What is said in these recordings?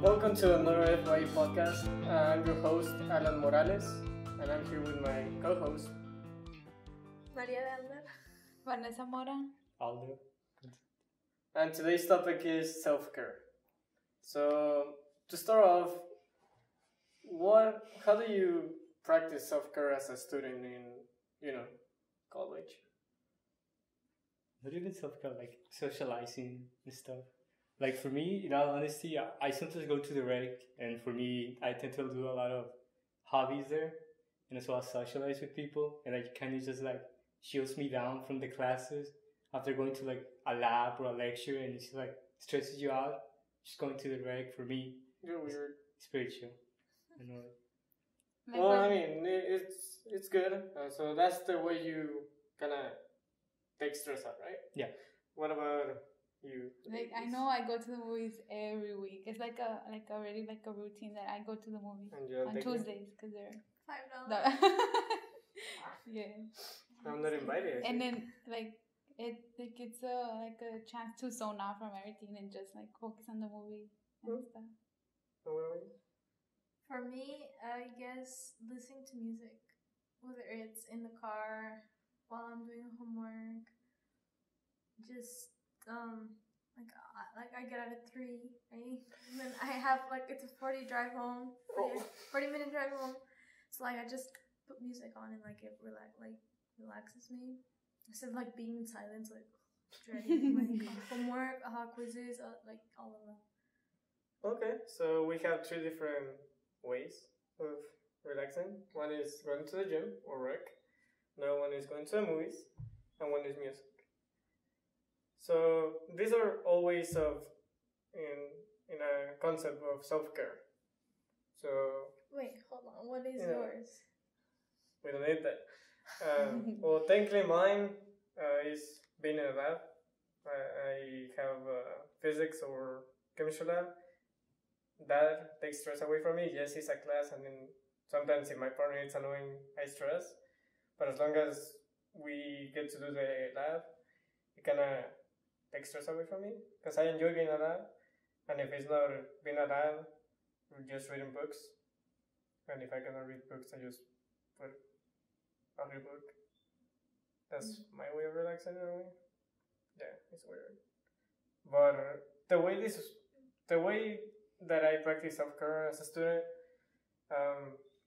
Welcome to another FYE podcast. I'm your host, Alan Morales, and I'm here with my co-host, Maria de Almer. Vanessa Mora. Aldo. And today's topic is self-care. So, to start off, how do you practice self-care as a student in, college? Not even self-care, like socializing and stuff. Like for me, in all honesty, I sometimes go to the rec, and for me, I tend to do a lot of hobbies there, and as well as socialize with people, and like kind of just like shields me down from the classes after going to like a lab or a lecture, and it's like stresses you out. Just going to the rec for me, You're weird. it's pretty chill. I know. Well, I mean, it's good. So that's the way you kind of take stress out, right? Yeah. What about you? Like I know I go to the movies every week. It's like already like a routine that I go to the movies And you don't on take me? Tuesdays because they're $5. yeah. I'm not invited. And then it's a chance to zone out from everything and just like focus on the movie and stuff. So what about you? For me, I guess listening to music, whether it's in the car while I'm doing homework, just I get out at 3, right? And then I have it's a 40 drive home, 40-minute drive home. So I just put music on and it relaxes me instead of being in silence, dreading homework, quizzes, all of that. Okay, so we have 3 different ways of relaxing. One is going to the gym or rec. Another one is going to the movies, and one is music. So these are all ways of in a concept of self-care. So Wait, hold on. What is yours? we don't need that. Well, technically mine is being in a lab. I have physics or chemistry lab. That takes stress away from me. Yes, it's a class, and then sometimes if my partner is annoying, I stress. But as long as we get to do the lab, it kind of takes stress away from me. Because I enjoy being a lab. And if it's not being a lab, we're just reading books. And if I cannot read books, I just put a read book. That's my way of relaxing in a way. Yeah, it's weird. But the way that I practice self-care as a student,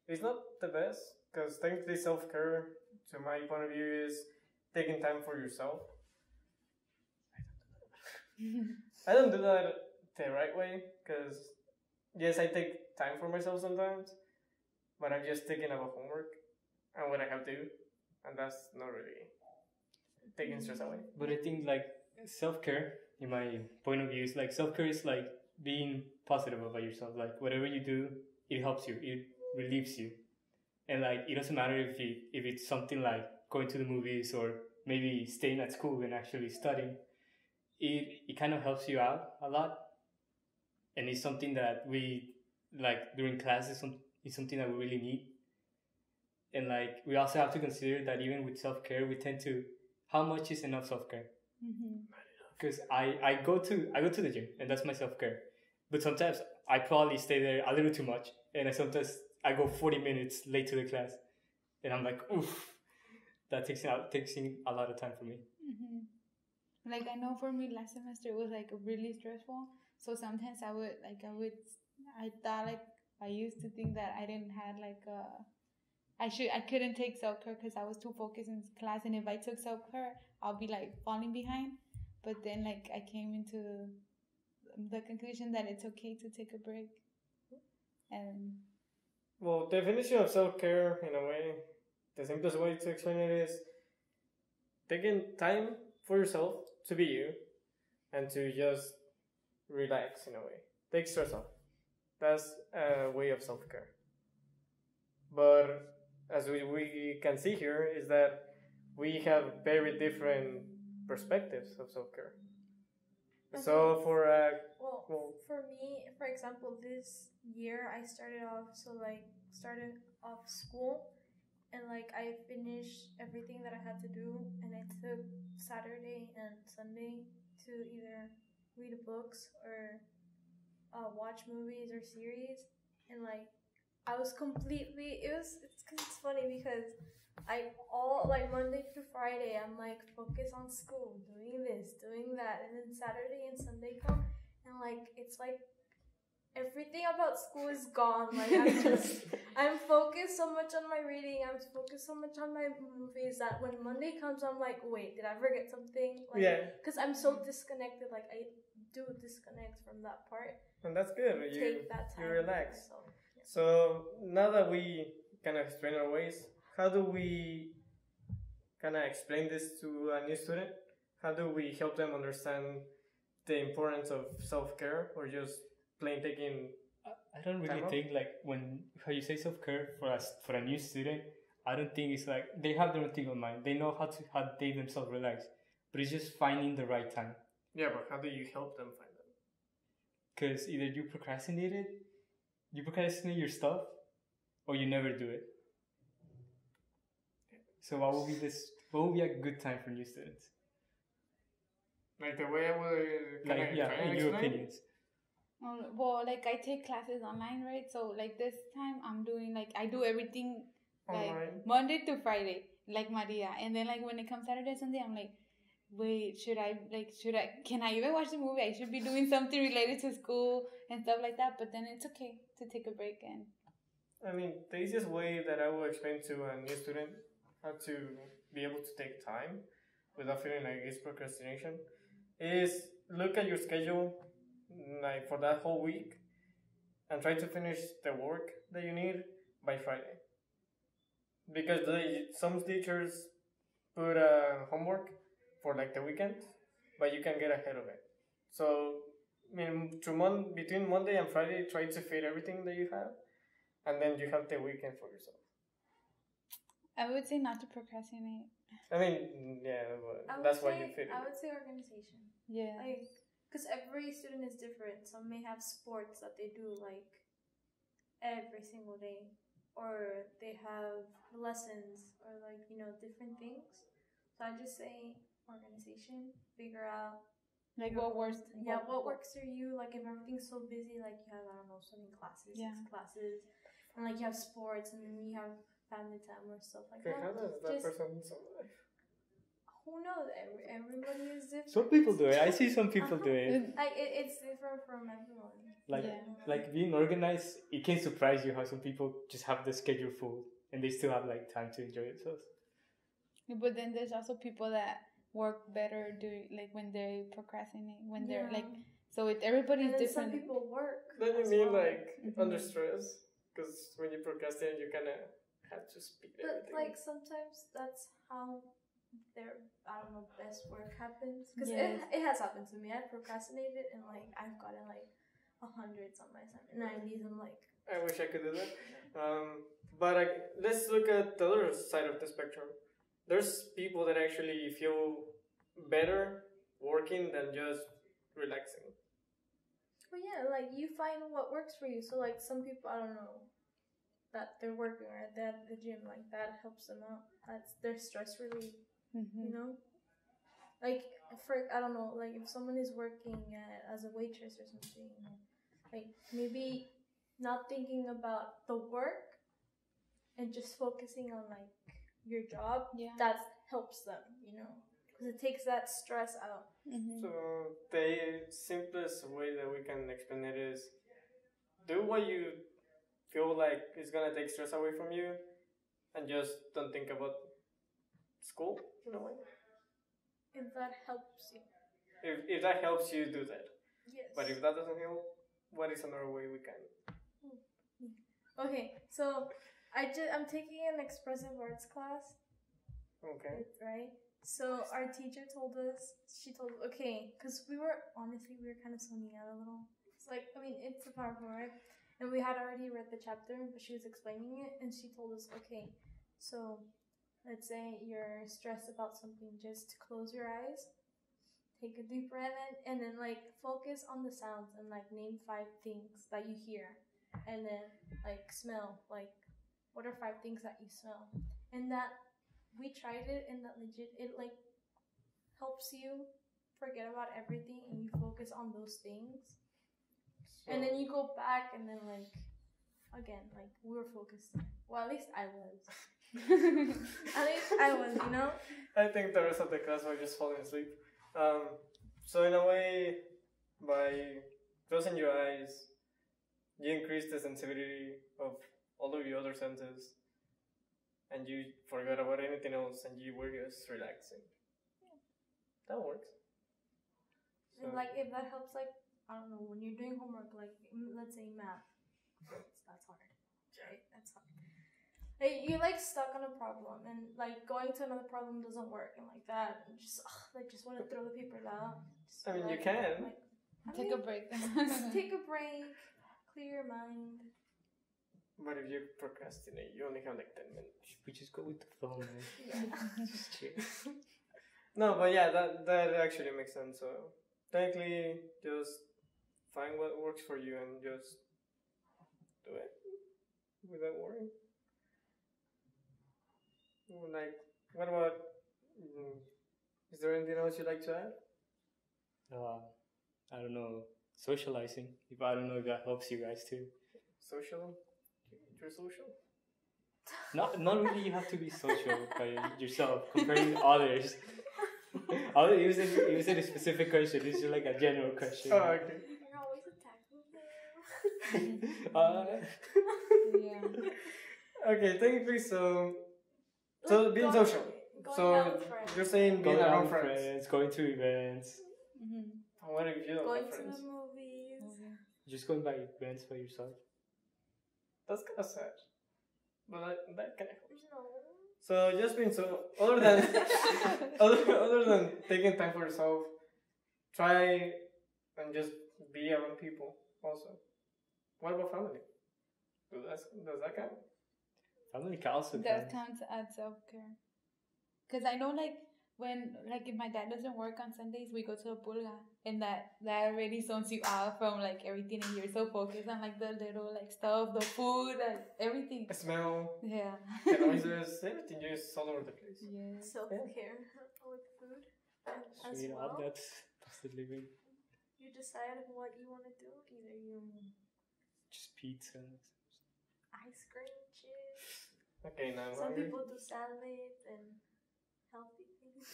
it's not the best, because technically self-care, to my point of view, is taking time for yourself. I don't do that the right way, because yes, I take time for myself sometimes, but I'm just thinking about homework and what I have to do, and that's not really taking stress away. But I think like self-care, in my point of view, is like self-care is like being positive about yourself. Like whatever you do, it helps you, it relieves you, and like it doesn't matter if it's something like going to the movies or maybe staying at school and actually studying. It kind of helps you out a lot, and it's something that we like during classes. It's something that we really need, and like we also have to consider that even with self-care, we tend to how much is enough self-care. Because I go to the gym, and that's my self-care. But sometimes I probably stay there a little too much, and sometimes I go 40 minutes late to the class, and I'm like, oof, that takes in a lot of time for me. Like I know for me last semester it was really stressful. So sometimes I thought I used to think that I didn't have I couldn't take self-care because I was too focused in class, and if I took self-care I'll be falling behind. But then I came into the conclusion that it's okay to take a break. And well, definition of self-care, in a way, the simplest way to explain it is taking time for yourself to be you and to just relax in a way. Take stress off. That's a way of self-care. But as we can see here is that we have very different perspectives of self-care. So for me, for example, this year I started off school, and I finished everything that I had to do, and I took Saturday and Sunday to either read books or watch movies or series, and like I was completely. It's funny because like Monday through Friday I'm like focused on school, doing this, doing that, and then Saturday and Sunday come, and like it's like everything about school is gone. Like I'm focused so much on my reading, I'm focused so much on my movies that when Monday comes I'm like, wait, did I forget something? Like, Yeah. because I'm so disconnected. Like I do disconnect from that part. And that's good. Take that time. You relax. For myself. Yeah. So now that we kind of explain our ways, how do we kind of explain this to a new student? How do we help them understand the importance of self-care, or just plain taking? I don't really think like how you say self-care for a new student. I don't think it's like they have their own thing on mind. They know how they themselves relax, but it's just finding the right time. Yeah, but how do you help them find that? Because either you procrastinate your stuff, or you never do it. So what would be a good time for new students? Like the way I would in your opinions. Well, like I take classes online, right? So like this time I'm doing like I do everything like online. Monday to Friday, like Maria, and then like when it comes Saturday, Sunday, I'm like, wait, can I even watch the movie? I should be doing something related to school and stuff like that. But then it's okay to take a break. And I mean, the easiest way that I will explain to a new student how to be able to take time without feeling like it's procrastination is look at your schedule like for that whole week and try to finish the work that you need by Friday. Because some teachers put homework for like the weekend, but you can get ahead of it. So, I mean, between Monday and Friday, try to fit everything that you have, and then you have the weekend for yourself. I would say not to procrastinate. I mean, yeah, that's why you fit it. I would say organization. Yeah. Like, because every student is different. Some may have sports that they do like every single day, or they have lessons, or like different things. So I just say organization. Figure out like what works. Yeah, what works for you. Like if everything's so busy, like you have swimming classes, 6 classes, and like you have sports, and then you have family time or stuff like that. How does that person survive? Who knows? Everybody is different. Some people do it. I see some people do it. It's different from everyone. Like being organized, it can surprise you how some people just have the schedule full and they still have like time to enjoy themselves. But then there's also people that work better when they procrastinate, when they're like, so everybody's different. Some people work. Then you mean like under stress? Because when you procrastinate, you kind of have to speed everything. But like sometimes that's how their best work happens. Because it has happened to me. I procrastinated and like I've gotten like 100s on my assignment, 90s. I'm like, I wish I could do that. But let's look at the other side of the spectrum. There's people that actually feel better working than just relaxing. Well, yeah, like you find what works for you. So like some people, I don't know, that they're working or at the gym, like that helps them out. That's their stress relief. Like I don't know, like if someone is working as a waitress or something, like maybe not thinking about the work and just focusing on like your job, that helps them, because it takes that stress out. So the simplest way that we can explain it is do what you feel like is gonna take stress away from you, and just don't think about school in a way. If that helps you. If that helps you, do that. Yes. But if that doesn't help, what is another way we can? Okay, so I'm taking an expressive arts class. Okay. Right? So our teacher told us, okay, because we were kind of zoning out a little. It's like, I mean, it's a powerful, right? And we had already read the chapter, but she was explaining it, and she told us, okay, so let's say you're stressed about something, just close your eyes, take a deep breath in, and then like focus on the sounds and like name 5 things that you hear, and then like smell, like what are 5 things that you smell. And that we tried it, and that legit it like helps you forget about everything and you focus on those things. And then you go back, and then like again, like we were focused. Well, at least I was. At least I was, you know. I think the rest of the class were just falling asleep. So in a way, by closing your eyes, you increase the sensitivity of all of your other senses, and you forgot about anything else, and you were just relaxing. Yeah. That works. And like if that helps, like I don't know, when you're doing homework, like let's say math, that's hard, right? That's hard. Like, you're like stuck on a problem, and like going to another problem doesn't work, and like that, and just just want to throw the paper down. I mean, you can. Like, Take a break. Take a break, clear your mind. But if you procrastinate, you only have like 10 minutes. We just go with the flow, man. Yeah. Just chill. No, but yeah, that actually makes sense. So technically, just find what works for you and just do it without worrying. Like, what about? Is there anything else you'd like to add? I don't know, socializing. If I don't know if that helps you guys too. Social? You're social? Not really. You have to be social by yourself comparing to others. It was a specific question. This is like a general question. Oh, okay. You're always attacking me. Yeah. Okay, technically, so being Going- social. going So out with friends. you're saying being Going out around with friends. friends, going to events. Mm-hmm. What if you don't Going have to friends? the movies. Just going by events by yourself. That's kind of sad. But that kind of helps. No. So just being so other than other than taking time for yourself, try and just be around people also. What about family? Does that count? Family can also That count. counts as self-care. Because I know, like, when, like, if my dad doesn't work on Sundays, we go to a pulga. And that already zones you out from, like, everything. And you're so focused on, like, the little, like, stuff, the food, like, everything. The smell, Yeah. the noises, everything just all over the place. Yeah. Self-care with food as Straight well. up, that's the living. You decide what you want to do. Either you Just pizza. ice cream, chips. Okay, now I'm Some hungry. people do salads and healthy things.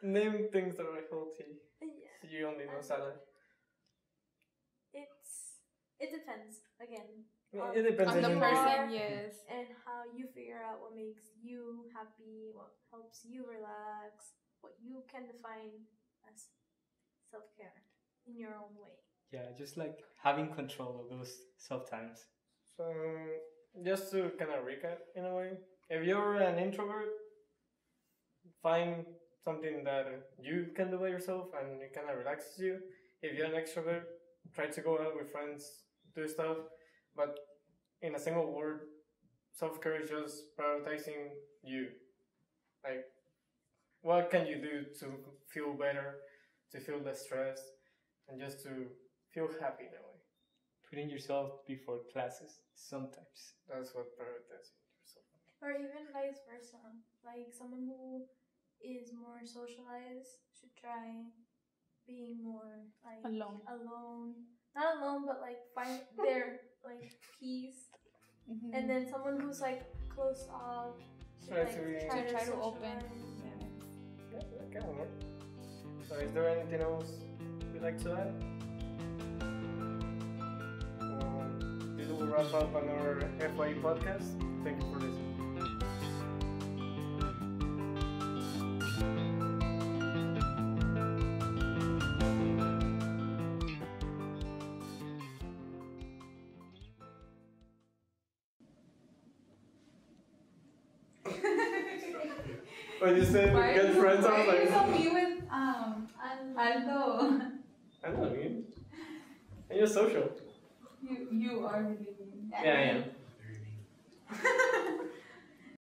Name things that are healthy. Yeah. You only know salad. It depends. Again, It depends On the on you. person, yes. and how you figure out what makes you happy, what helps you relax, what you can define as self-care in your own way. Yeah, just like having control of those self times. So just to kind of recap in a way, if you're an introvert, find something that you can do by yourself and it kind of relaxes you. If you're an extrovert, try to go out with friends, do stuff, but in a single word, self-care is just prioritizing you. Like, what can you do to feel better, to feel less stressed, and just to feel happy in a way? Putting yourself before classes sometimes. That's what prioritizing yourself. Or even vice versa. Like someone who is more socialized should try being more like Alone. Not alone, but like find their like peace. Mm-hmm. And then someone who's like closed off should Try like to- Try to socialize. open. Yeah, that can work. So is there anything else you'd like to add? This will wrap up on our FYE podcast. Thank you for listening. When you said get friends, I was like, so mean with Aldo? I know you. And you're social. You are really mean. Yeah, I am.